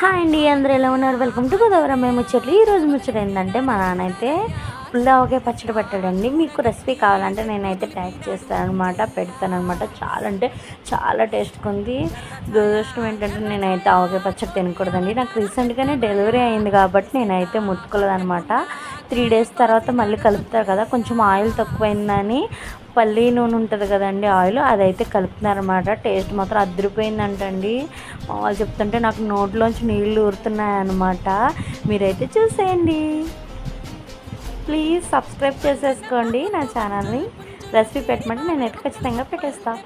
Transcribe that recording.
Hi అండి, అందరూ ఎలా ఉన్నారు? వెల్కమ్ టు గోదావరి ముచ్చట్లు. ఈరోజు ముచ్చట ఏంటంటే మా నాన్న అయితే పుల్లావకాయ పచ్చడి పెట్టాడండి. మీకు రెసిపీ కావాలంటే నేనైతే ట్యాగ్ చేస్తానమాట, పెడతానమాట. చాలా అంటే చాలా టేస్ట్గా ఉంది. దురదృష్టం ఏంటంటే నేనైతే ఆవకాయ పచ్చడి తినకూడదండి. నాకు రీసెంట్గానే డెలివరీ అయింది కాబట్టి నేనైతే ముట్టుకోలేదనమాట. 3 డేస్ తర్వాత మళ్ళీ కలుపుతారు కదా, కొంచెం ఆయిల్ తక్కువైందని పల్లి నూనె ఉంటుంది కదండి, ఆయిల్ అదైతే కలుపుతున్నారన్నమాట. టేస్ట్ మాత్రం అదిరిపోయిందంటండి. వాళ్ళు చెప్తుంటే నాకు నోట్లోంచి నీళ్ళు ఊరుతున్నాయన్నమాట. మీరైతే చూసేయండి. ప్లీజ్ సబ్స్క్రైబ్ చేసేసుకోండి నా ఛానల్ని. రెసిపీ పెట్టమంటే నేనైతే ఖచ్చితంగా పెట్టేస్తాను.